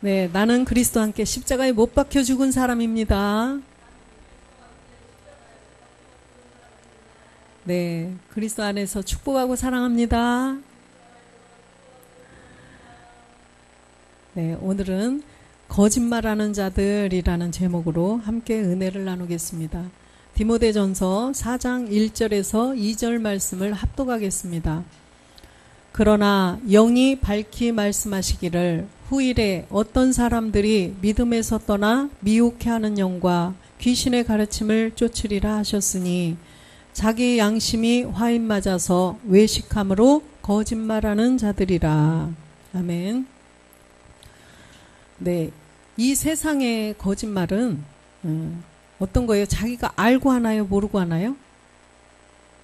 네, 나는 그리스도와 함께 십자가에 못 박혀 죽은 사람입니다. 네, 그리스도 안에서 축복하고 사랑합니다. 네, 오늘은 거짓말하는 자들이라는 제목으로 함께 은혜를 나누겠습니다. 디모데전서 4장 1절에서 2절 말씀을 합독하겠습니다. 그러나 영이 밝히 말씀하시기를 후일에 어떤 사람들이 믿음에서 떠나 미혹해하는 영과 귀신의 가르침을 쫓으리라 하셨으니 자기 양심이 화인 맞아서 외식함으로 거짓말하는 자들이라. 아멘. 네, 이 세상의 거짓말은 어떤 거예요? 자기가 알고 하나요? 모르고 하나요?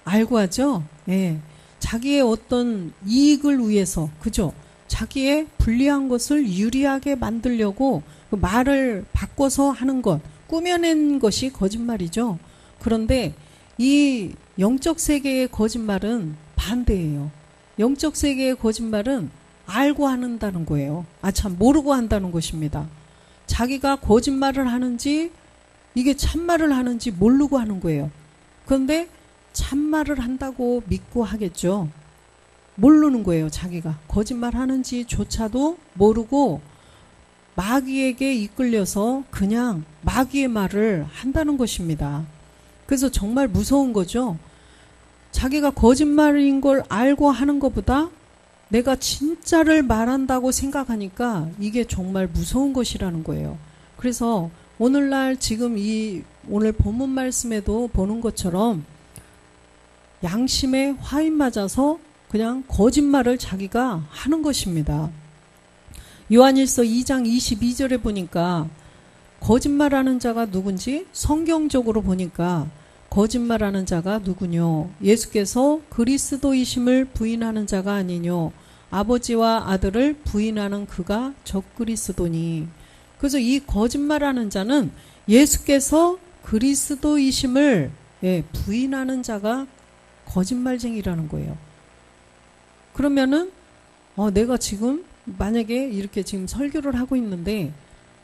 알고 하죠? 예. 자기의 어떤 이익을 위해서, 그죠? 자기의 불리한 것을 유리하게 만들려고 그 말을 바꿔서 하는 것, 꾸며낸 것이 거짓말이죠. 그런데 이 영적 세계의 거짓말은 반대예요. 영적 세계의 거짓말은 알고 한다는 거예요. 모르고 한다는 것입니다. 자기가 거짓말을 하는지 이게 참말을 하는지 모르고 하는 거예요. 그런데 참말을 한다고 믿고 하겠죠. 모르는 거예요. 자기가 거짓말 하는지조차도 모르고 마귀에게 이끌려서 그냥 마귀의 말을 한다는 것입니다. 그래서 정말 무서운 거죠. 자기가 거짓말인 걸 알고 하는 것보다 내가 진짜를 말한다고 생각하니까 이게 정말 무서운 것이라는 거예요. 그래서 오늘날 지금 오늘 본문 말씀에도 보는 것처럼 양심에 화인 맞아서 그냥 거짓말을 자기가 하는 것입니다. 요한일서 2장 22절에 보니까 거짓말하는 자가 누군지 성경적으로 보니까 거짓말하는 자가 누구뇨? 예수께서 그리스도이심을 부인하는 자가 아니뇨? 아버지와 아들을 부인하는 그가 적그리스도니. 그래서 이 거짓말하는 자는 예수께서 그리스도이심을 부인하는 자가 거짓말쟁이라는 거예요. 그러면은 내가 지금 만약에 이렇게 지금 설교를 하고 있는데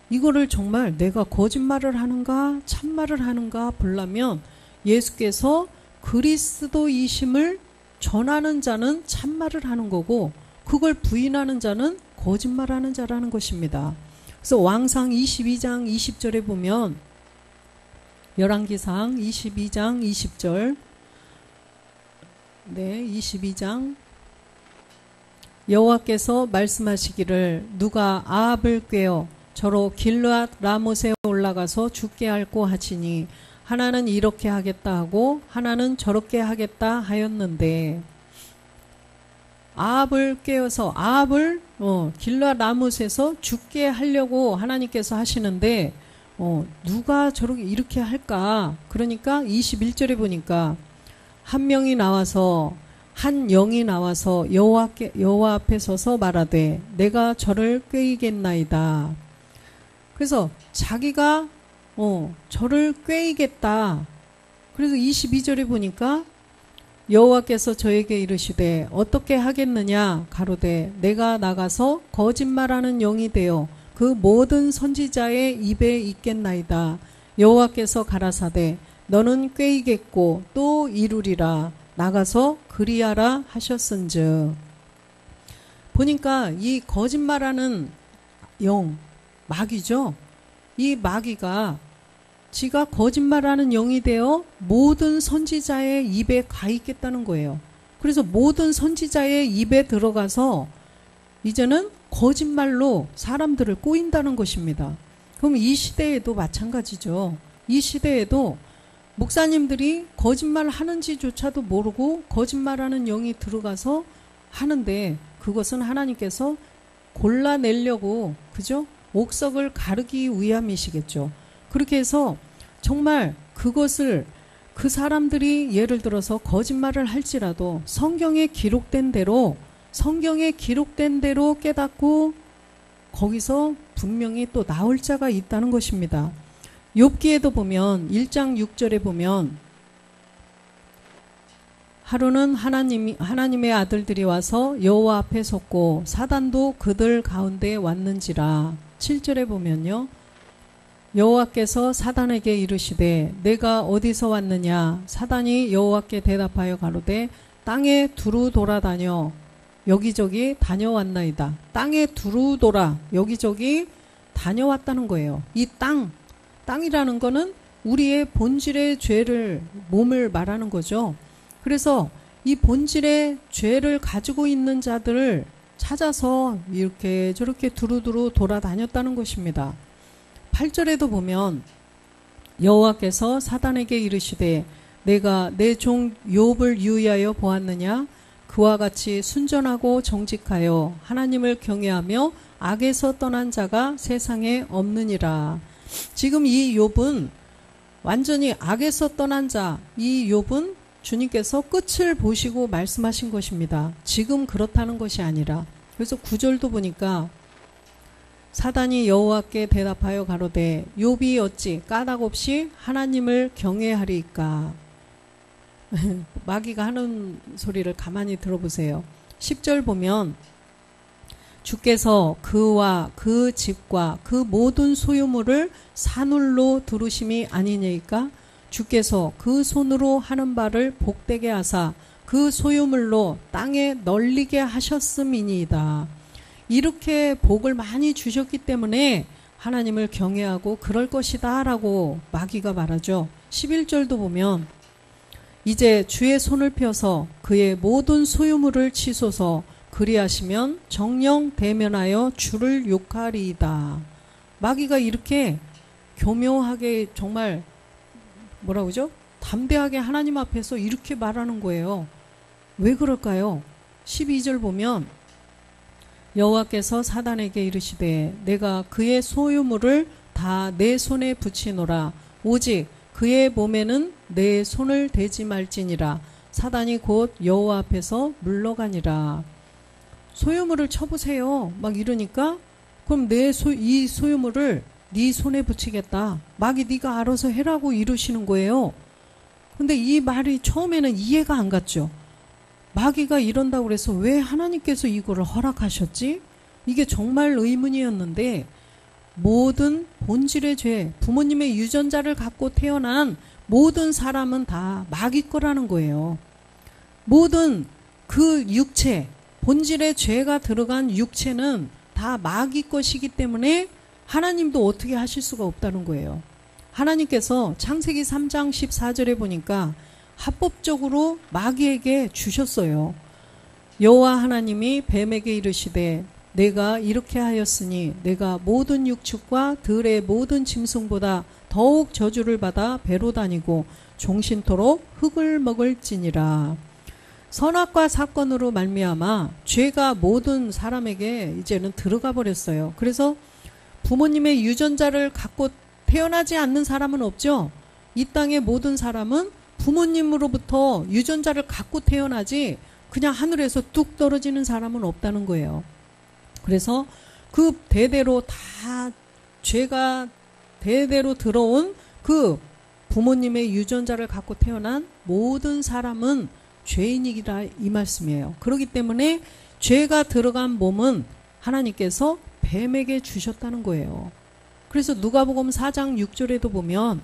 이거를 정말 내가 거짓말을 하는가 참말을 하는가 보려면 예수께서 그리스도이심을 전하는 자는 참말을 하는 거고 그걸 부인하는 자는 거짓말하는 자라는 것입니다. 그래서 왕상 22장 20절에 보면 열왕기상 22장 20절 22장 여호와께서 말씀하시기를 누가 아합을 꾀어 저로 길르앗 라못에 올라가서 죽게 할고 하시니 하나는 이렇게 하겠다 하고 하나는 저렇게 하겠다 하였는데 아합을 꾀어서 아합을 길르앗 라못에서 죽게 하려고 하나님께서 하시는데 누가 저렇게 이렇게 할까? 그러니까 21절에 보니까 한 명이 나와서 한 영이 나와서 여호와 앞에 서서 말하되 내가 저를 꾀이겠나이다. 그래서 자기가 저를 꾀이겠다. 그래서 22절에 보니까 여호와께서 저에게 이르시되 어떻게 하겠느냐 가로되 내가 나가서 거짓말하는 영이 되어 그 모든 선지자의 입에 있겠나이다. 여호와께서 가라사대 너는 꾀이겠고 또 이루리라. 나가서 그리하라 하셨은즉. 보니까 이 거짓말하는 영, 마귀죠. 이 마귀가 지가 거짓말하는 영이 되어 모든 선지자의 입에 가 있겠다는 거예요. 그래서 모든 선지자의 입에 들어가서 이제는 거짓말로 사람들을 꼬인다는 것입니다. 그럼 이 시대에도 마찬가지죠. 이 시대에도 목사님들이 거짓말 하는지조차도 모르고 거짓말하는 영이 들어가서 하는데 그것은 하나님께서 골라내려고 그죠? 옥석을 가르기 위함이시겠죠. 그렇게 해서 정말 그것을 그 사람들이 예를 들어서 거짓말을 할지라도 성경에 기록된 대로 깨닫고 거기서 분명히 또 나올 자가 있다는 것입니다. 욥기에도 보면 1장 6절에 보면 하루는 하나님의 아들들이 와서 여호와 앞에 섰고 사단도 그들 가운데 왔는지라. 7절에 보면요. 여호와께서 사단에게 이르시되 내가 어디서 왔느냐. 사단이 여호와께 대답하여 가로되 땅에 두루 돌아다녀 여기저기 다녀왔나이다. 땅에 두루 돌아 여기저기 다녀왔다는 거예요. 이 땅이라는 거는 우리의 본질의 죄를, 몸을 말하는 거죠. 그래서 이 본질의 죄를 가지고 있는 자들을 찾아서 이렇게 저렇게 두루두루 돌아다녔다는 것입니다. 8절에도 보면 여호와께서 사단에게 이르시되 내가 내 종 욥을 유의하여 보았느냐. 그와 같이 순전하고 정직하여 하나님을 경외하며 악에서 떠난 자가 세상에 없느니라. 지금 이 욥은 완전히 악에서 떠난 자, 이 욥은 주님께서 끝을 보시고 말씀하신 것입니다. 지금 그렇다는 것이 아니라. 그래서 9절도 보니까 사단이 여호와께 대답하여 가로되 욥이 어찌 까닭없이 하나님을 경외하리이까. 마귀가 하는 소리를 가만히 들어보세요. 10절 보면 주께서 그와 그 집과 그 모든 소유물을 산울로 두르심이 아니니까 주께서 그 손으로 하는 바를 복되게 하사 그 소유물로 땅에 널리게 하셨음이니이다. 이렇게 복을 많이 주셨기 때문에 하나님을 경외하고 그럴 것이다 라고 마귀가 말하죠. 11절도 보면 이제 주의 손을 펴서 그의 모든 소유물을 치소서 그리하시면 정령 대면하여 주를 욕하리이다. 마귀가 이렇게 교묘하게 정말 뭐라고 그러죠? 담대하게 하나님 앞에서 이렇게 말하는 거예요. 왜 그럴까요? 12절 보면 여호와께서 사단에게 이르시되 내가 그의 소유물을 다 내 손에 붙이노라. 오직 그의 몸에는 내 손을 대지 말지니라. 사단이 곧 여호와 앞에서 물러가니라. 소유물을 쳐보세요. 막 이러니까 그럼 이 소유물을 네 손에 붙이겠다. 마귀 네가 알아서 해라고 이러시는 거예요. 근데 이 말이 처음에는 이해가 안 갔죠. 마귀가 이런다고 그래서 왜 하나님께서 이거를 허락하셨지? 이게 정말 의문이었는데 모든 본질의 죄, 부모님의 유전자를 갖고 태어난 모든 사람은 다 마귀 거라는 거예요. 모든 그 육체, 본질의 죄가 들어간 육체는 다 마귀 것이기 때문에 하나님도 어떻게 하실 수가 없다는 거예요. 하나님께서 창세기 3장 14절에 보니까 합법적으로 마귀에게 주셨어요. 여호와 하나님이 뱀에게 이르시되 내가 이렇게 하였으니 내가 모든 육축과 들의 모든 짐승보다 더욱 저주를 받아 배로 다니고 종신토록 흙을 먹을지니라. 선악과 사건으로 말미암아 죄가 모든 사람에게 이제는 들어가 버렸어요. 그래서 부모님의 유전자를 갖고 태어나지 않는 사람은 없죠. 이 땅의 모든 사람은 부모님으로부터 유전자를 갖고 태어나지 그냥 하늘에서 뚝 떨어지는 사람은 없다는 거예요. 그래서 그 대대로 다 죄가 대대로 들어온 그 부모님의 유전자를 갖고 태어난 모든 사람은 죄인이라 이 말씀이에요. 그렇기 때문에 죄가 들어간 몸은 하나님께서 뱀에게 주셨다는 거예요. 그래서 누가복음 4장 6절에도 보면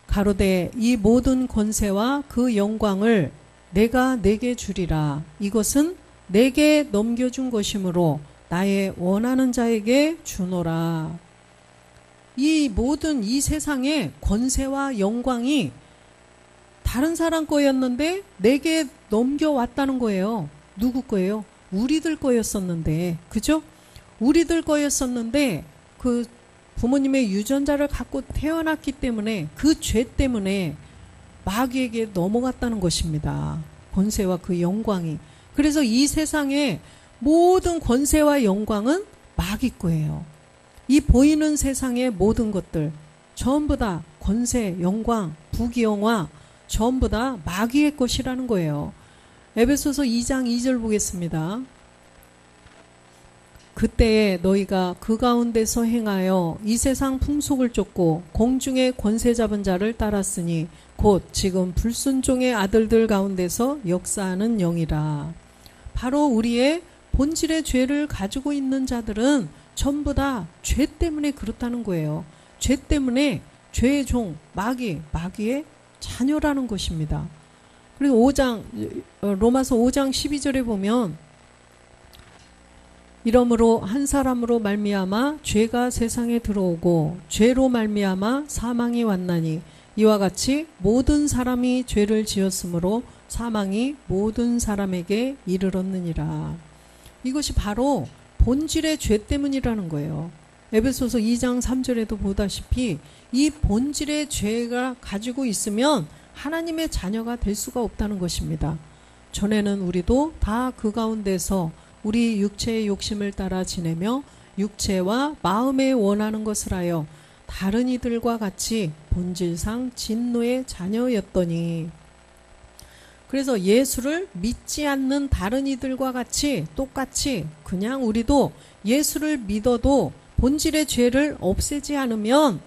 가로되 이 모든 권세와 그 영광을 내가 내게 주리라. 이것은 내게 넘겨준 것이므로 나의 원하는 자에게 주노라. 이 모든 이 세상의 권세와 영광이 다른 사람 거였는데 내게 넘겨왔다는 거예요. 누구 거예요? 우리들 거였었는데, 그죠? 우리들 거였었는데 그 부모님의 유전자를 갖고 태어났기 때문에 그 죄 때문에 마귀에게 넘어갔다는 것입니다. 권세와 그 영광이. 그래서 이 세상의 모든 권세와 영광은 마귀 거예요. 이 보이는 세상의 모든 것들 전부 다 권세, 영광, 부귀영화 전부 다 마귀의 것이라는 거예요. 에베소서 2장 2절 보겠습니다. 그때에 너희가 그 가운데서 행하여 이 세상 풍속을 쫓고 공중의 권세 잡은 자를 따랐으니 곧 지금 불순종의 아들들 가운데서 역사하는 영이라. 바로 우리의 본질의 죄를 가지고 있는 자들은 전부 다 죄 때문에 그렇다는 거예요. 죄 때문에 죄의 종, 마귀의 자녀라는 것입니다. 그리고 로마서 5장 12절에 보면 이러므로 한 사람으로 말미암아 죄가 세상에 들어오고 죄로 말미암아 사망이 왔나니 이와 같이 모든 사람이 죄를 지었으므로 사망이 모든 사람에게 이르렀느니라. 이것이 바로 본질의 죄 때문이라는 거예요. 에베소서 2장 3절에도 보다시피 이 본질의 죄가 가지고 있으면 하나님의 자녀가 될 수가 없다는 것입니다. 전에는 우리도 다 그 가운데서 우리 육체의 욕심을 따라 지내며 육체와 마음에 원하는 것을 하여 다른 이들과 같이 본질상 진노의 자녀였더니, 그래서 예수를 믿지 않는 다른 이들과 같이 똑같이 그냥 우리도 예수를 믿어도 본질의 죄를 없애지 않으면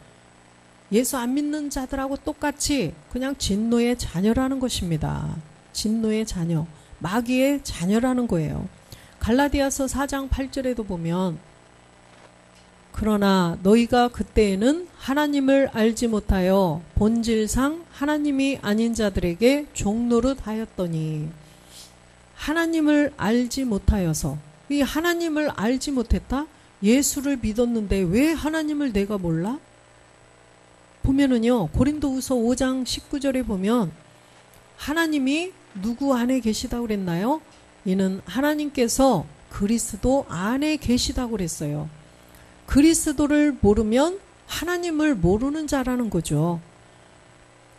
예수 안 믿는 자들하고 똑같이 그냥 진노의 자녀라는 것입니다. 진노의 자녀, 마귀의 자녀라는 거예요. 갈라디아서 4장 8절에도 보면 그러나 너희가 그때에는 하나님을 알지 못하여 본질상 하나님이 아닌 자들에게 종노릇 하였더니, 하나님을 알지 못하여서, 이 하나님을 알지 못했다? 예수를 믿었는데 왜 하나님을 내가 몰라? 보면은요, 고린도후서 5장 19절에 보면 하나님이 누구 안에 계시다고 그랬나요? 이는 하나님께서 그리스도 안에 계시다고 그랬어요. 그리스도를 모르면 하나님을 모르는 자라는 거죠.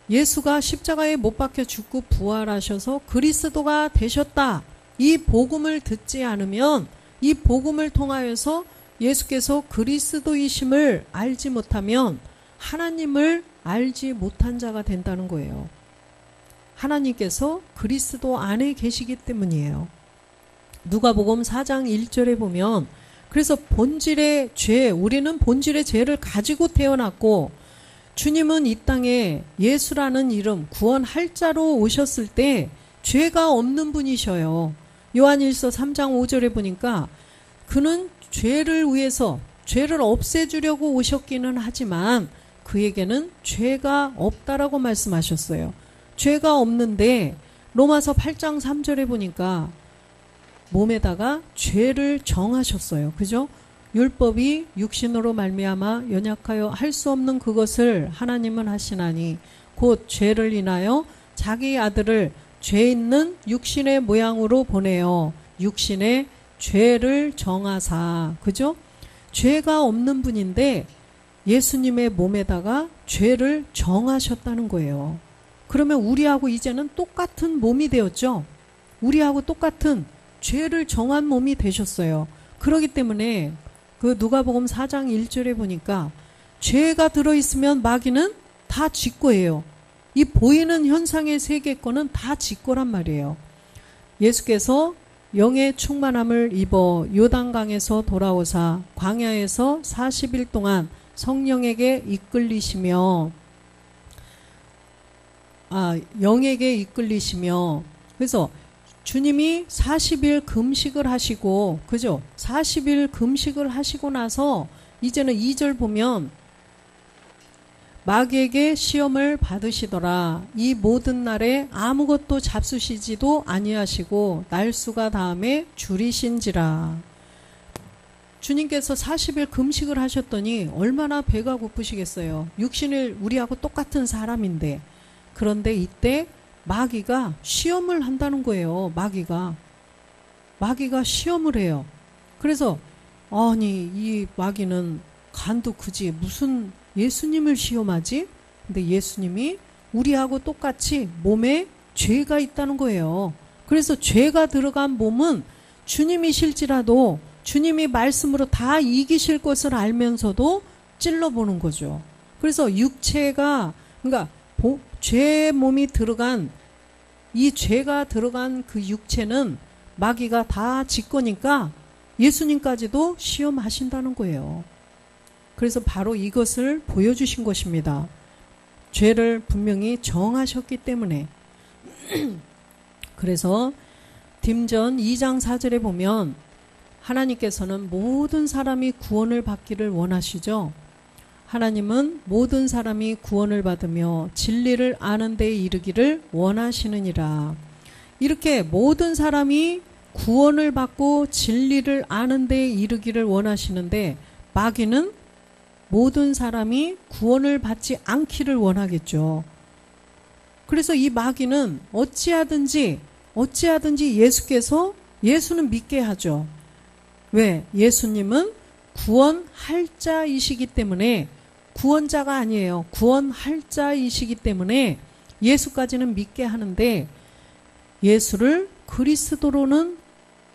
예수가 십자가에 못 박혀 죽고 부활하셔서 그리스도가 되셨다. 이 복음을 듣지 않으면, 이 복음을 통하여서 예수께서 그리스도이심을 알지 못하면 하나님을 알지 못한 자가 된다는 거예요. 하나님께서 그리스도 안에 계시기 때문이에요. 누가복음 4장 1절에 보면, 그래서 본질의 죄, 우리는 본질의 죄를 가지고 태어났고 주님은 이 땅에 예수라는 이름, 구원할 자로 오셨을 때 죄가 없는 분이셔요. 요한일서 3장 5절에 보니까 그는 죄를 위해서, 죄를 없애주려고 오셨기는 하지만 그에게는 죄가 없다라고 말씀하셨어요. 죄가 없는데 로마서 8장 3절에 보니까 몸에다가 죄를 정하셨어요. 그죠? 율법이 육신으로 말미암아 연약하여 할 수 없는 그것을 하나님은 하시나니 곧 죄를 인하여 자기 아들을 죄 있는 육신의 모양으로 보내어 육신의 죄를 정하사. 그죠? 죄가 없는 분인데 예수님의 몸에다가 죄를 정하셨다는 거예요. 그러면 우리하고 이제는 똑같은 몸이 되었죠. 우리하고 똑같은 죄를 정한 몸이 되셨어요. 그렇기 때문에 그 누가복음 4장 1절에 보니까 죄가 들어있으면 마귀는 다 지 거예요. 이 보이는 현상의 세계권은 다 지 거란 말이에요. 예수께서 영의 충만함을 입어 요단강에서 돌아오사 광야에서 40일 동안 성령에게 이끌리시며, 영에게 이끌리시며, 그래서 주님이 40일 금식을 하시고, 그죠? 40일 금식을 하시고 나서 이제는 2절 보면 마귀에게 시험을 받으시더라. 이 모든 날에 아무것도 잡수시지도 아니하시고 날수가 다음에 줄이신지라. 주님께서 40일 금식을 하셨더니 얼마나 배가 고프시겠어요. 육신을 우리하고 똑같은 사람인데. 그런데 이때 마귀가 시험을 한다는 거예요. 마귀가 시험을 해요. 그래서 아니 이 마귀는 간도 크지 무슨 예수님을 시험하지? 근데 예수님이 우리하고 똑같이 몸에 죄가 있다는 거예요. 그래서 죄가 들어간 몸은 주님이실지라도 주님이 말씀으로 다 이기실 것을 알면서도 찔러보는 거죠. 그래서 육체가, 그러니까 죄 몸이 들어간, 이 죄가 들어간 그 육체는 마귀가 다 지 거니까 예수님까지도 시험하신다는 거예요. 그래서 바로 이것을 보여주신 것입니다. 죄를 분명히 정하셨기 때문에. 그래서 딤전 2장 4절에 보면 하나님께서는 모든 사람이 구원을 받기를 원하시죠. 하나님은 모든 사람이 구원을 받으며 진리를 아는 데에 이르기를 원하시느니라. 이렇게 모든 사람이 구원을 받고 진리를 아는 데에 이르기를 원하시는데 마귀는 모든 사람이 구원을 받지 않기를 원하겠죠. 그래서 이 마귀는 어찌하든지 예수께서 예수는 믿게 하죠. 왜? 예수님은 구원할 자이시기 때문에, 구원자가 아니에요. 구원할 자이시기 때문에 예수까지는 믿게 하는데 예수를 그리스도로는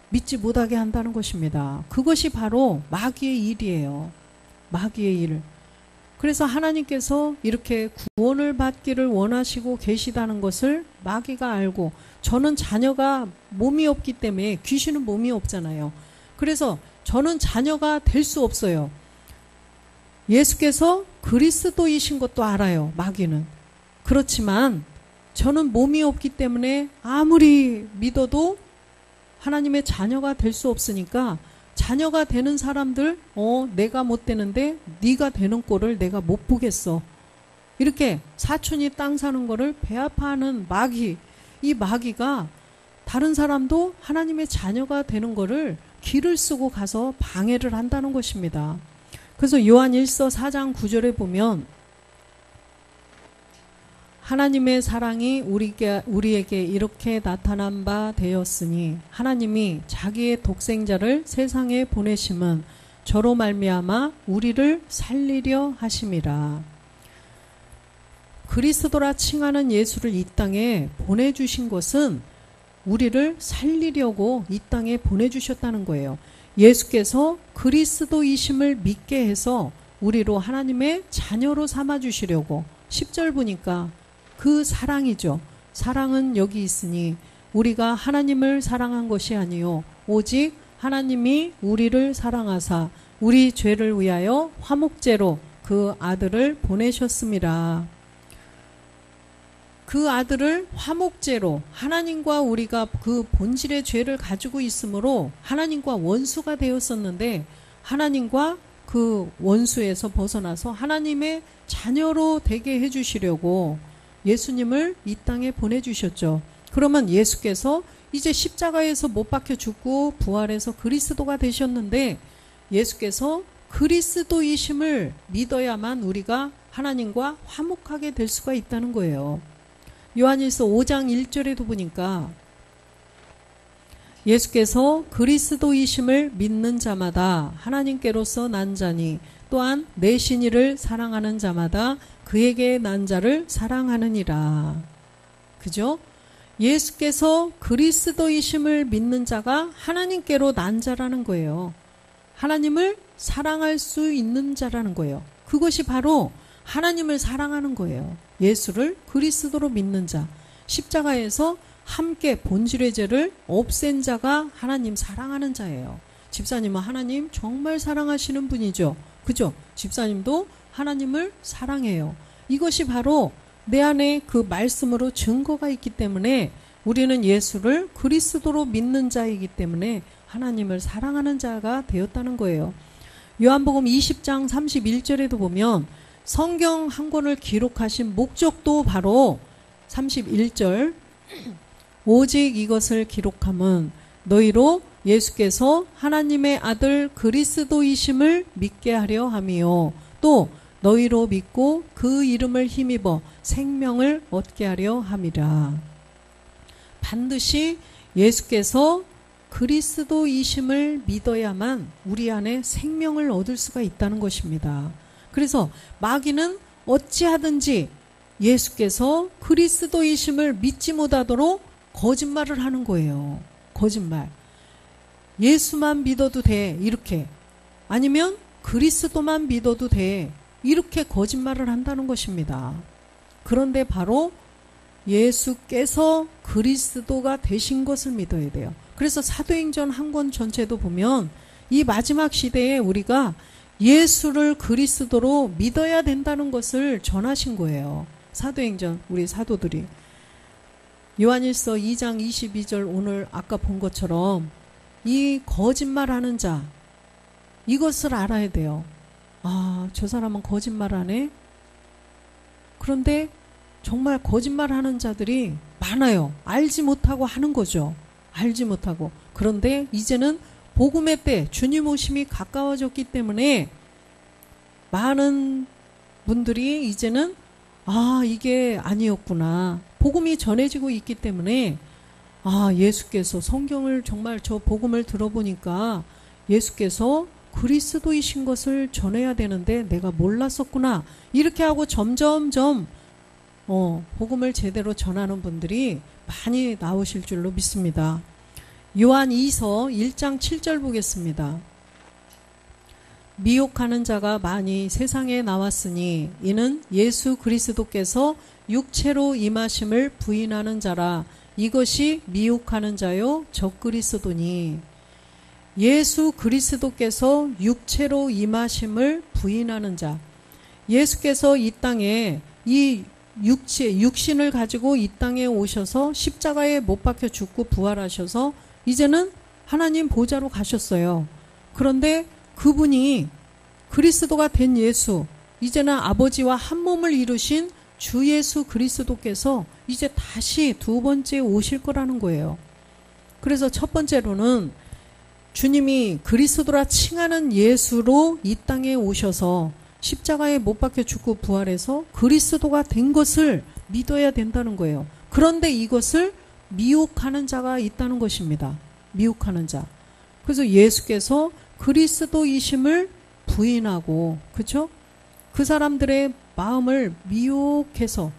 믿지 못하게 한다는 것입니다. 그것이 바로 마귀의 일이에요. 마귀의 일. 그래서 하나님께서 이렇게 구원을 받기를 원하시고 계시다는 것을 마귀가 알고, 저는 자녀가 몸이 없기 때문에, 귀신은 몸이 없잖아요. 그래서 저는 자녀가 될 수 없어요. 예수께서 그리스도이신 것도 알아요, 마귀는. 그렇지만 저는 몸이 없기 때문에 아무리 믿어도 하나님의 자녀가 될 수 없으니까, 자녀가 되는 사람들, 내가 못 되는데 네가 되는 꼴을 내가 못 보겠어. 이렇게 사촌이 땅 사는 거를 배아파하는 마귀, 이 마귀가 다른 사람도 하나님의 자녀가 되는 거를 기를 쓰고 가서 방해를 한다는 것입니다. 그래서 요한 1서 4장 9절에 보면 하나님의 사랑이 우리에게 이렇게 나타난 바 되었으니 하나님이 자기의 독생자를 세상에 보내심은 저로 말미암아 우리를 살리려 하심이라. 그리스도라 칭하는 예수를 이 땅에 보내주신 것은 우리를 살리려고 이 땅에 보내주셨다는 거예요. 예수께서 그리스도이심을 믿게 해서 우리로 하나님의 자녀로 삼아주시려고. 10절 보니까 그 사랑이죠. 사랑은 여기 있으니 우리가 하나님을 사랑한 것이 아니요 오직 하나님이 우리를 사랑하사 우리 죄를 위하여 화목제로 그 아들을 보내셨습니다. 그 아들을 화목제로, 하나님과 우리가 그 본질의 죄를 가지고 있으므로 하나님과 원수가 되었었는데 하나님과 그 원수에서 벗어나서 하나님의 자녀로 되게 해주시려고 예수님을 이 땅에 보내주셨죠. 그러면 예수께서 이제 십자가에서 못 박혀 죽고 부활해서 그리스도가 되셨는데 예수께서 그리스도이심을 믿어야만 우리가 하나님과 화목하게 될 수가 있다는 거예요. 요한일서 5장 1절에도 보니까 예수께서 그리스도이심을 믿는 자마다 하나님께로서 난 자니 또한 내 신이를 사랑하는 자마다 그에게 난 자를 사랑하느니라. 그죠? 예수께서 그리스도이심을 믿는 자가 하나님께로 난 자라는 거예요. 하나님을 사랑할 수 있는 자라는 거예요. 그것이 바로 하나님을 사랑하는 거예요. 예수를 그리스도로 믿는 자. 십자가에서 함께 본질의 죄를 없앤 자가 하나님 사랑하는 자예요. 집사님은 하나님 정말 사랑하시는 분이죠. 그죠? 집사님도 하나님을 사랑해요. 이것이 바로 내 안에 그 말씀으로 증거가 있기 때문에 우리는 예수를 그리스도로 믿는 자이기 때문에 하나님을 사랑하는 자가 되었다는 거예요. 요한복음 20장 31절에도 보면 성경 한 권을 기록하신 목적도 바로 31절 오직 이것을 기록함은 너희로 예수께서 하나님의 아들 그리스도이심을 믿게 하려 함이요 또 너희로 믿고 그 이름을 힘입어 생명을 얻게 하려 함이라. 반드시 예수께서 그리스도이심을 믿어야만 우리 안에 생명을 얻을 수가 있다는 것입니다. 그래서 마귀는 어찌하든지 예수께서 그리스도이심을 믿지 못하도록 거짓말을 하는 거예요. 거짓말. 예수만 믿어도 돼. 이렇게. 아니면 그리스도만 믿어도 돼. 이렇게 거짓말을 한다는 것입니다. 그런데 바로 예수께서 그리스도가 되신 것을 믿어야 돼요. 그래서 사도행전 한 권 전체도 보면 이 마지막 시대에 우리가 예수를 그리스도로 믿어야 된다는 것을 전하신 거예요. 사도행전 우리 사도들이. 요한일서 2장 22절 오늘 아까 본 것처럼 이 거짓말하는 자 이것을 알아야 돼요. 아, 저 사람은 거짓말하네. 그런데 정말 거짓말하는 자들이 많아요. 알지 못하고 하는 거죠. 알지 못하고. 그런데 이제는 복음의 때 주님 오심이 가까워졌기 때문에 많은 분들이 이제는 아, 이게 아니었구나. 복음이 전해지고 있기 때문에 아, 예수께서 성경을 정말 저 복음을 들어보니까 예수께서 그리스도이신 것을 전해야 되는데 내가 몰랐었구나. 이렇게 하고 점점점 복음을 제대로 전하는 분들이 많이 나오실 줄로 믿습니다. 요한 2서 1장 7절 보겠습니다. 미혹하는 자가 많이 세상에 나왔으니 이는 예수 그리스도께서 육체로 임하심을 부인하는 자라. 이것이 미혹하는 자요 적그리스도니. 예수 그리스도께서 육체로 임하심을 부인하는 자. 예수께서 이 땅에 이 육신을 가지고 이 땅에 오셔서 십자가에 못 박혀 죽고 부활하셔서 이제는 하나님 보좌로 가셨어요. 그런데 그분이 그리스도가 된 예수, 이제는 아버지와 한 몸을 이루신 주 예수 그리스도께서 이제 다시 두 번째 오실 거라는 거예요. 그래서 첫 번째로는 주님이 그리스도라 칭하는 예수로 이 땅에 오셔서 십자가에 못 박혀 죽고 부활해서 그리스도가 된 것을 믿어야 된다는 거예요. 그런데 이것을 미혹하는 자가 있다는 것입니다. 미혹하는 자. 그래서 예수께서 그리스도이심을 부인하고, 그렇죠? 그 사람들의 마음을 미혹해서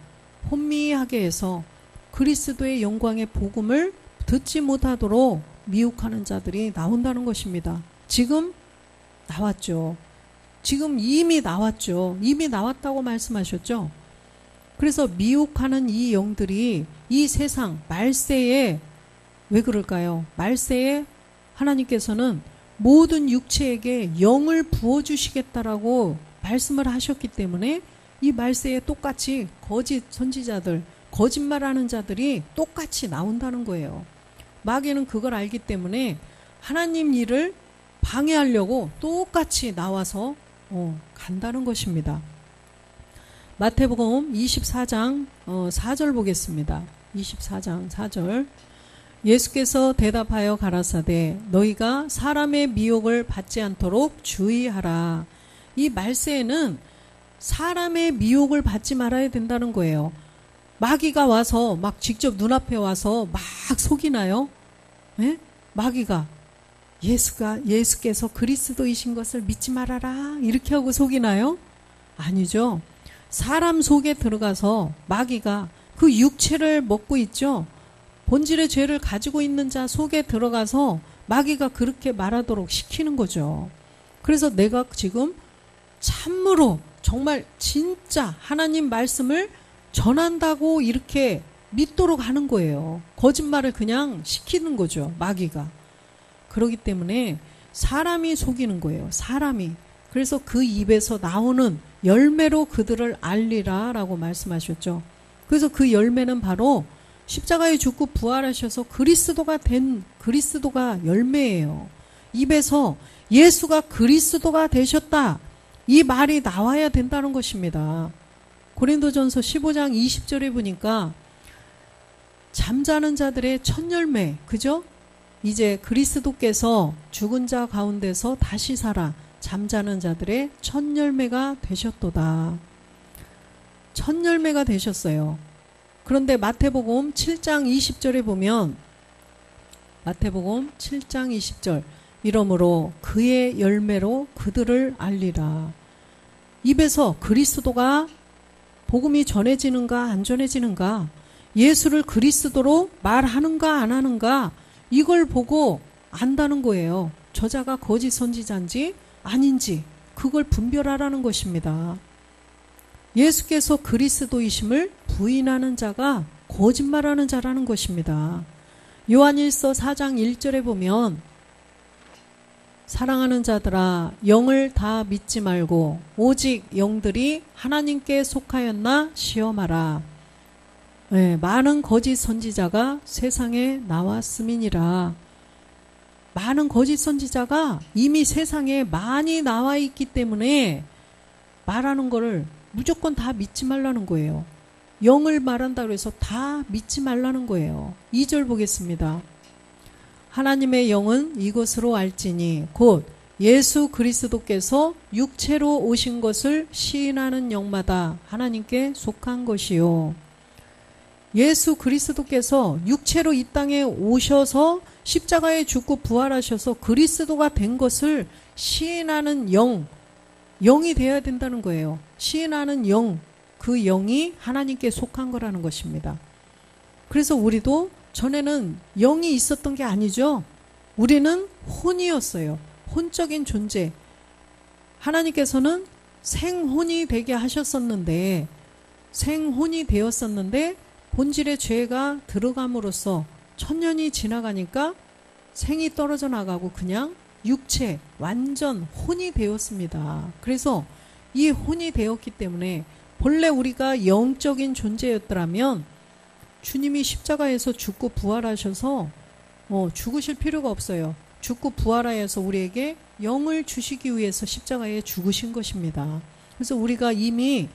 혼미하게 해서 그리스도의 영광의 복음을 듣지 못하도록 미혹하는 자들이 나온다는 것입니다. 지금 나왔죠. 지금 이미 나왔죠. 이미 나왔다고 말씀하셨죠. 그래서 미혹하는 이 영들이 이 세상 말세에 왜 그럴까요? 말세에 하나님께서는 모든 육체에게 영을 부어주시겠다라고 말씀을 하셨기 때문에 이 말세에 똑같이 거짓 선지자들, 거짓말하는 자들이 똑같이 나온다는 거예요. 마귀는 그걸 알기 때문에 하나님 일을 방해하려고 똑같이 나와서 간다는 것입니다. 마태복음 24장 4절 보겠습니다. 24장 4절. 예수께서 대답하여 가라사대 너희가 사람의 미혹을 받지 않도록 주의하라. 이 말세에는 사람의 미혹을 받지 말아야 된다는 거예요. 마귀가 와서 막 직접 눈앞에 와서 막 속이나요? 네? 마귀가 예수께서 그리스도이신 것을 믿지 말아라 이렇게 하고 속이나요? 아니죠. 사람 속에 들어가서 마귀가 그 육체를 먹고 있죠. 본질의 죄를 가지고 있는 자 속에 들어가서 마귀가 그렇게 말하도록 시키는 거죠. 그래서 내가 지금 참으로 정말 진짜 하나님 말씀을 전한다고 이렇게 믿도록 하는 거예요. 거짓말을 그냥 시키는 거죠. 마귀가. 그렇기 때문에 사람이 속이는 거예요. 사람이. 그래서 그 입에서 나오는 열매로 그들을 알리라 라고 말씀하셨죠. 그래서 그 열매는 바로 십자가에 죽고 부활하셔서 그리스도가 된 그리스도가 열매예요. 입에서 예수가 그리스도가 되셨다. 이 말이 나와야 된다는 것입니다. 고린도전서 15장 20절에 보니까 잠자는 자들의 첫 열매, 그죠? 이제 그리스도께서 죽은 자 가운데서 다시 살아 잠자는 자들의 첫 열매가 되셨도다. 첫 열매가 되셨어요. 그런데 마태복음 7장 20절에 보면 마태복음 7장 20절 이러므로 그의 열매로 그들을 알리라. 입에서 그리스도가 복음이 전해지는가 안 전해지는가, 예수를 그리스도로 말하는가 안 하는가, 이걸 보고 안다는 거예요. 저자가 거짓 선지자인지 아닌지 그걸 분별하라는 것입니다. 예수께서 그리스도이심을 부인하는 자가 거짓말하는 자라는 것입니다. 요한일서 4장 1절에 보면 사랑하는 자들아 영을 다 믿지 말고 오직 영들이 하나님께 속하였나 시험하라. 네, 많은 거짓 선지자가 세상에 나왔음이니라. 많은 거짓 선지자가 이미 세상에 많이 나와 있기 때문에 말하는 거를 무조건 다 믿지 말라는 거예요. 영을 말한다고 해서 다 믿지 말라는 거예요. 2절 보겠습니다. 하나님의 영은 이것으로 알지니 곧 예수 그리스도께서 육체로 오신 것을 시인하는 영마다 하나님께 속한 것이요. 예수 그리스도께서 육체로 이 땅에 오셔서 십자가에 죽고 부활하셔서 그리스도가 된 것을 시인하는 영이 되어야 된다는 거예요. 시인하는 영, 그 영이 하나님께 속한 거라는 것입니다. 그래서 우리도 전에는 영이 있었던 게 아니죠. 우리는 혼이었어요. 혼적인 존재. 하나님께서는 생혼이 되게 하셨었는데, 생혼이 되었었는데 본질의 죄가 들어감으로써 천년이 지나가니까 생이 떨어져 나가고 그냥 육체, 완전 혼이 되었습니다. 그래서 이 혼이 되었기 때문에 본래 우리가 영적인 존재였더라면 주님이 십자가에서 죽고 부활하셔서 죽으실 필요가 없어요. 죽고 부활하여서 우리에게 영을 주시기 위해서 십자가에 죽으신 것입니다. 그래서 우리가 이미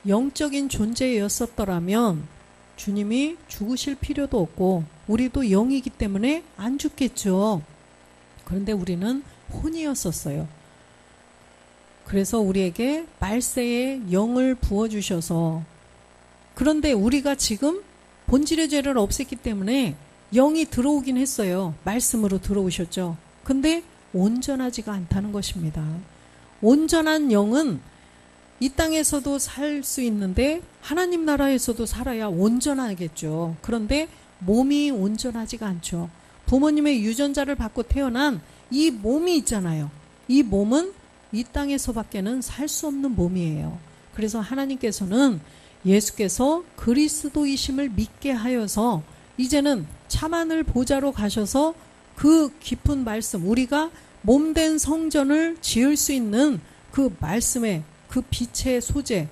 영적인 존재였었더라면 주님이 죽으실 필요도 없고 우리도 영이기 때문에 안 죽겠죠. 그런데 우리는 혼이었었어요. 그래서 우리에게 말세에 영을 부어주셔서, 그런데 우리가 지금 본질의 죄를 없앴기 때문에 영이 들어오긴 했어요. 말씀으로 들어오셨죠. 근데 온전하지가 않다는 것입니다. 온전한 영은 이 땅에서도 살 수 있는데 하나님 나라에서도 살아야 온전하겠죠. 그런데 몸이 온전하지가 않죠. 부모님의 유전자를 받고 태어난 이 몸이 있잖아요. 이 몸은 이 땅에서밖에는 살 수 없는 몸이에요. 그래서 하나님께서는 예수께서 그리스도이심을 믿게 하여서 이제는 참하늘 보좌로 가셔서 그 깊은 말씀, 우리가 몸된 성전을 지을 수 있는 그 말씀의 그 빛의 소재,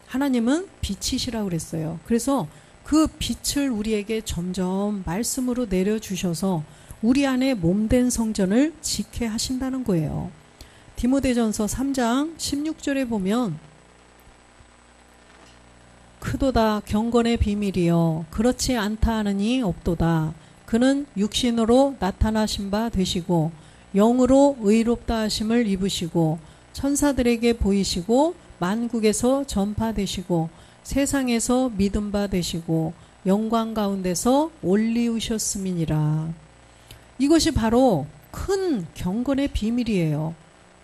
하나님은 빛이시라고 그랬어요. 그래서 그 빛을 우리에게 점점 말씀으로 내려주셔서 우리 안에 몸된 성전을 지게 하신다는 거예요. 디모데전서 3장 16절에 보면 크도다 경건의 비밀이여 그렇지 않다 하느니 없도다. 그는 육신으로 나타나신 바 되시고 영으로 의롭다 하심을 입으시고 천사들에게 보이시고 만국에서 전파되시고 세상에서 믿음 바 되시고 영광 가운데서 올리우셨음이니라. 이것이 바로 큰 경건의 비밀이에요.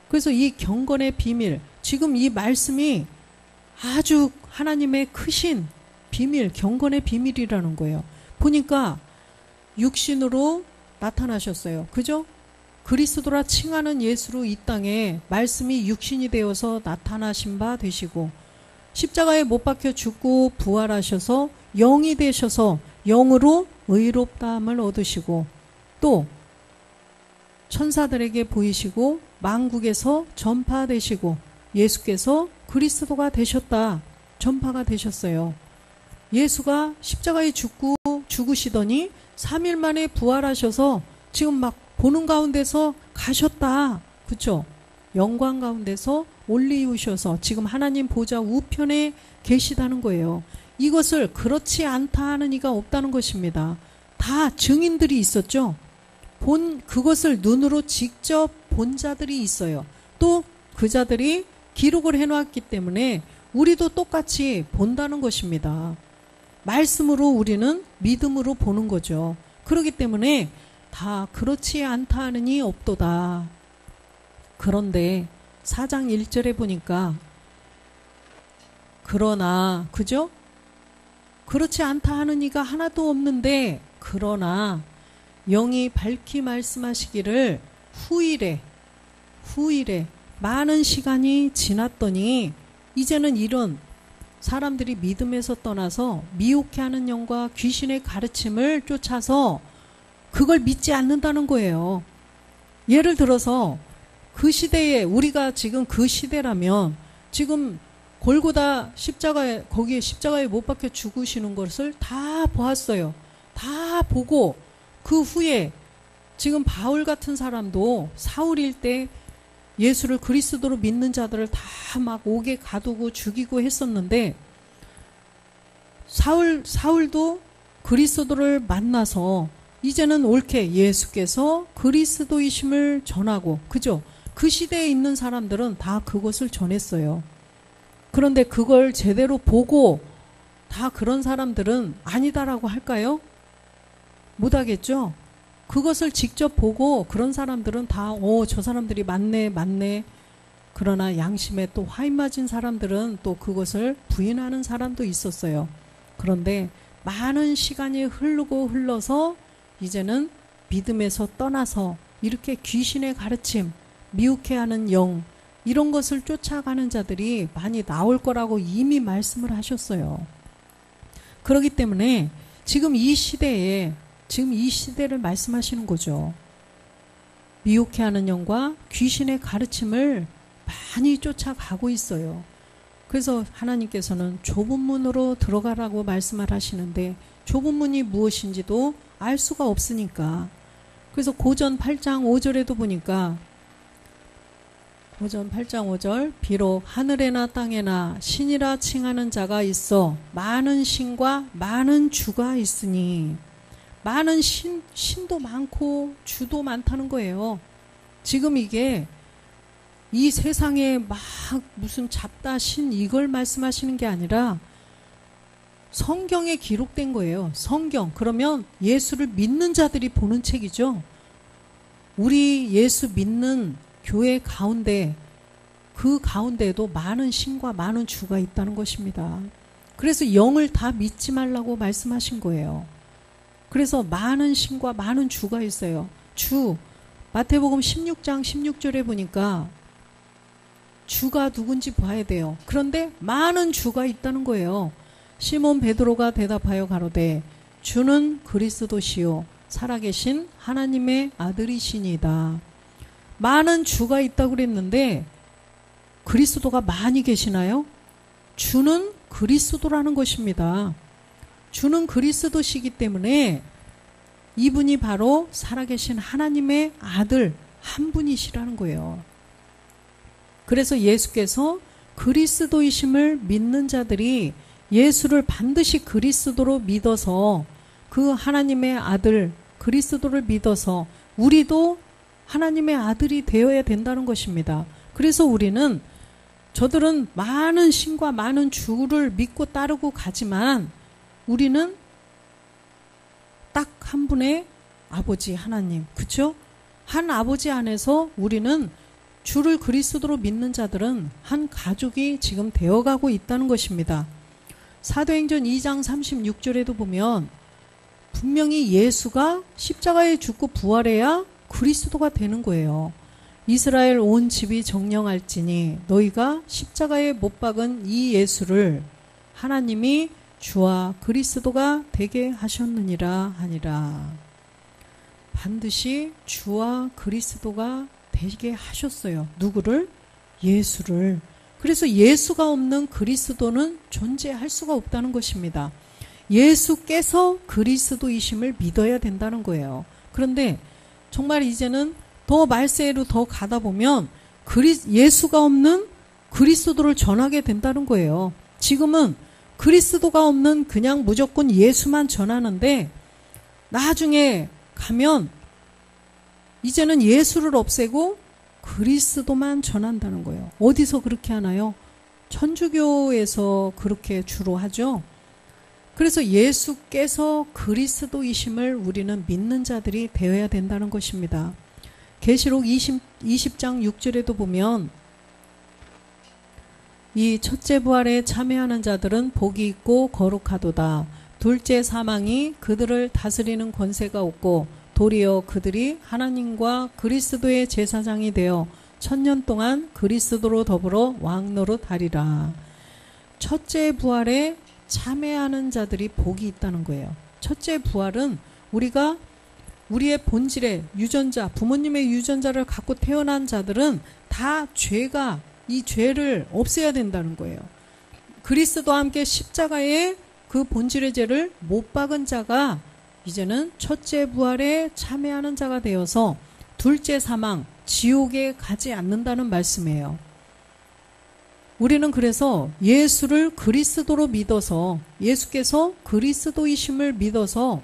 그래서 이 경건의 비밀, 지금 이 말씀이 아주 하나님의 크신 비밀, 경건의 비밀이라는 거예요. 보니까 육신으로 나타나셨어요. 그죠? 그리스도라 칭하는 예수로 이 땅에 말씀이 육신이 되어서 나타나신 바 되시고 십자가에 못 박혀 죽고 부활하셔서 영이 되셔서 영으로 의롭다함을 얻으시고 또 천사들에게 보이시고 만국에서 전파되시고 예수께서 그리스도가 되셨다. 전파가 되셨어요. 예수가 십자가에 죽으시더니 3일 만에 부활하셔서 지금 막 보는 가운데서 가셨다. 그렇죠? 영광 가운데서 올리우셔서 지금 하나님 보좌 우편에 계시다는 거예요. 이것을 그렇지 않다 하는 이가 없다는 것입니다. 다 증인들이 있었죠. 그것을 눈으로 직접 본 자들이 있어요. 또 그 자들이 기록을 해놨기 때문에 우리도 똑같이 본다는 것입니다. 말씀으로 우리는 믿음으로 보는 거죠. 그렇기 때문에 다 그렇지 않다 하느니 없도다. 그런데 4장 1절에 보니까 그러나, 그죠? 그렇지 않다 하는 이가 하나도 없는데 그러나 영이 밝히 말씀하시기를 후일에 많은 시간이 지났더니 이제는 이런 사람들이 믿음에서 떠나서 미혹해하는 영과 귀신의 가르침을 쫓아서 그걸 믿지 않는다는 거예요. 예를 들어서 그 시대에 우리가 지금 그 시대라면 지금 골고다 십자가에 거기에 십자가에 못 박혀 죽으시는 것을 다 보았어요. 다 보고 그 후에 지금 바울 같은 사람도 사울일 때 예수를 그리스도로 믿는 자들을 다 막 옥에 가두고 죽이고 했었는데 사울도 그리스도를 만나서 이제는 옳게 예수께서 그리스도이심을 전하고 그죠? 그 시대에 있는 사람들은 다 그것을 전했어요. 그런데 그걸 제대로 보고 다 그런 사람들은 아니다라고 할까요? 못하겠죠? 그것을 직접 보고 그런 사람들은 다 저 사람들이 맞네. 그러나 양심에 또 화인 맞은 사람들은 또 그것을 부인하는 사람도 있었어요. 그런데 많은 시간이 흘러서 이제는 믿음에서 떠나서 이렇게 귀신의 가르침, 미혹해하는 영 이런 것을 쫓아가는 자들이 많이 나올 거라고 이미 말씀을 하셨어요. 그렇기 때문에 지금 이 시대를 말씀하시는 거죠. 미혹해하는 영과 귀신의 가르침을 많이 쫓아가고 있어요. 그래서 하나님께서는 좁은 문으로 들어가라고 말씀을 하시는데 좁은 문이 무엇인지도 알 수가 없으니까. 그래서 고전 8장 5절에도 보니까 고전 8장 5절 비록 하늘에나 땅에나 신이라 칭하는 자가 있어 많은 신과 많은 주가 있으니 많은 신도 많고 주도 많다는 거예요. 지금 이게 이 세상에 막 무슨 잡다 신 이걸 말씀하시는 게 아니라 성경에 기록된 거예요. 성경. 그러면 예수를 믿는 자들이 보는 책이죠. 우리 예수 믿는 교회 가운데 그 가운데에도 많은 신과 많은 주가 있다는 것입니다. 그래서 영을 다 믿지 말라고 말씀하신 거예요. 그래서 많은 신과 많은 주가 있어요. 주 마태복음 16장 16절에 보니까 주가 누군지 봐야 돼요. 그런데 많은 주가 있다는 거예요. 시몬 베드로가 대답하여 가로되 주는 그리스도시요 살아계신 하나님의 아들이시니이다. 많은 주가 있다고 그랬는데 그리스도가 많이 계시나요? 주는 그리스도라는 것입니다. 주는 그리스도시기 때문에 이분이 바로 살아계신 하나님의 아들 한 분이시라는 거예요. 그래서 예수께서 그리스도이심을 믿는 자들이 예수를 반드시 그리스도로 믿어서 그 하나님의 아들 그리스도를 믿어서 우리도 하나님의 아들이 되어야 된다는 것입니다. 그래서 저들은 많은 신과 많은 주를 믿고 따르고 가지만 우리는 딱 한 분의 아버지 하나님, 그쵸? 한 아버지 안에서 우리는 주를 그리스도로 믿는 자들은 한 가족이 지금 되어가고 있다는 것입니다. 사도행전 2장 36절에도 보면 분명히 예수가 십자가에 죽고 부활해야 그리스도가 되는 거예요. 이스라엘 온 집이 정령할지니 너희가 십자가에 못 박은 이 예수를 하나님이 주와 그리스도가 되게 하셨느니라 하니라. 반드시 주와 그리스도가 되게 하셨어요. 누구를? 예수를. 그래서 예수가 없는 그리스도는 존재할 수가 없다는 것입니다. 예수께서 그리스도이심을 믿어야 된다는 거예요. 그런데 정말 이제는 더 말세로 더 가다 보면 예수가 없는 그리스도를 전하게 된다는 거예요. 지금은 그리스도가 없는 그냥 무조건 예수만 전하는데 나중에 가면 이제는 예수를 없애고 그리스도만 전한다는 거예요. 어디서 그렇게 하나요? 천주교에서 그렇게 주로 하죠. 그래서 예수께서 그리스도이심을 우리는 믿는 자들이 되어야 된다는 것입니다. 계시록 20장 6절에도 보면 이 첫째 부활에 참여하는 자들은 복이 있고 거룩하도다. 둘째 사망이 그들을 다스리는 권세가 없고 도리어 그들이 하나님과 그리스도의 제사장이 되어 1000년 동안 그리스도로 더불어 왕노릇하리라. 첫째 부활에 참여하는 자들이 복이 있다는 거예요. 첫째 부활은 우리가 우리의 본질의 유전자, 부모님의 유전자를 갖고 태어난 자들은 다 이 죄를 없애야 된다는 거예요. 그리스도와 함께 십자가에 그 본질의 죄를 못 박은 자가 이제는 첫째 부활에 참여하는 자가 되어서 둘째 사망, 지옥에 가지 않는다는 말씀이에요. 우리는 그래서 예수를 그리스도로 믿어서, 예수께서 그리스도이심을 믿어서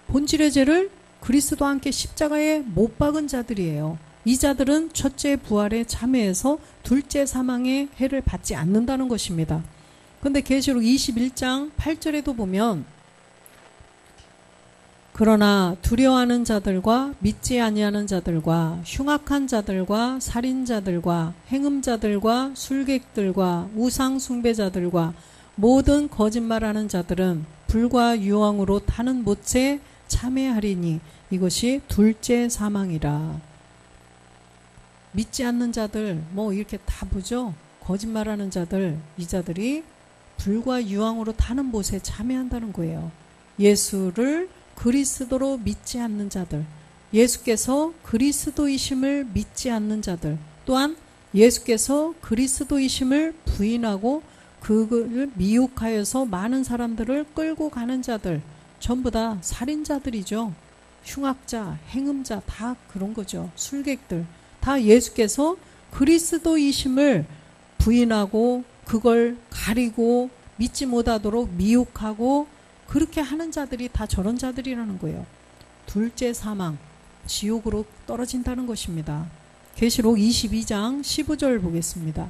본질의 죄를 그리스도와 함께 십자가에 못 박은 자들이에요. 이 자들은 첫째 부활에 참여해서 둘째 사망의 해를 받지 않는다는 것입니다. 근데 계시록 21장 8절에도 보면 그러나 두려워하는 자들과 믿지 아니하는 자들과 흉악한 자들과 살인자들과 행음자들과 술객들과 우상 숭배자들과 모든 거짓말하는 자들은 불과 유황으로 타는 못에 참여하리니 이것이 둘째 사망이라. 믿지 않는 자들 이렇게 다 보죠. 거짓말하는 자들, 이 자들이 불과 유황으로 타는 못에 참여한다는 거예요. 예수를 그리스도로 믿지 않는 자들, 예수께서 그리스도이심을 믿지 않는 자들, 또한 예수께서 그리스도이심을 부인하고 그를 미혹하여서 많은 사람들을 끌고 가는 자들, 전부 다 살인자들이죠. 흉악자, 행음자 다 그런 거죠. 술객들 다 예수께서 그리스도이심을 부인하고 그걸 가리고 믿지 못하도록 미혹하고 그렇게 하는 자들이 다 저런 자들이라는 거예요. 둘째 사망, 지옥으로 떨어진다는 것입니다. 계시록 22장 15절 보겠습니다.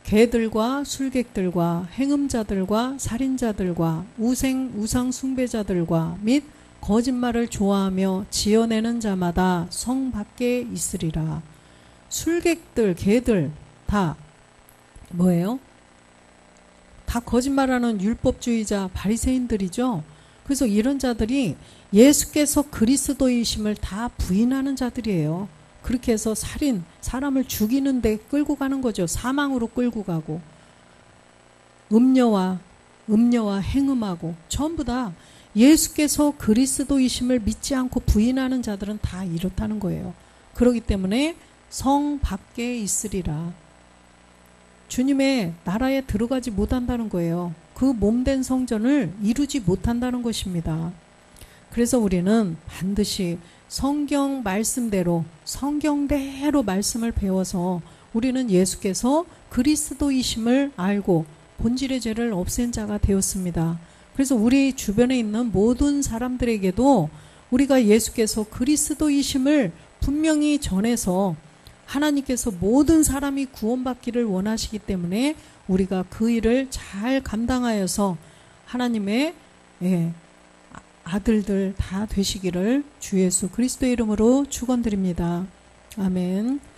개들과 술객들과 행음자들과 살인자들과 우상 숭배자들과 및 거짓말을 좋아하며 지어내는 자마다 성 밖에 있으리라. 술객들, 개들 다 뭐예요? 다 거짓말하는 율법주의자 바리새인들이죠. 그래서 이런 자들이 예수께서 그리스도이심을 다 부인하는 자들이에요. 그렇게 해서 살인, 사람을 죽이는 데 끌고 가는 거죠. 사망으로 끌고 가고 음녀와 행음하고 전부 다 예수께서 그리스도이심을 믿지 않고 부인하는 자들은 다 이렇다는 거예요. 그렇기 때문에 성 밖에 있으리라. 주님의 나라에 들어가지 못한다는 거예요. 그 몸된 성전을 이루지 못한다는 것입니다. 그래서 우리는 반드시 성경 말씀대로 성경대로 말씀을 배워서 우리는 예수께서 그리스도이심을 알고 본질의 죄를 없앤 자가 되었습니다. 그래서 우리 주변에 있는 모든 사람들에게도 우리가 예수께서 그리스도이심을 분명히 전해서 하나님께서 모든 사람이 구원받기를 원하시기 때문에 우리가 그 일을 잘 감당하여서 하나님의 아들들 다 되시기를 주 예수 그리스도의 이름으로 축원드립니다. 아멘.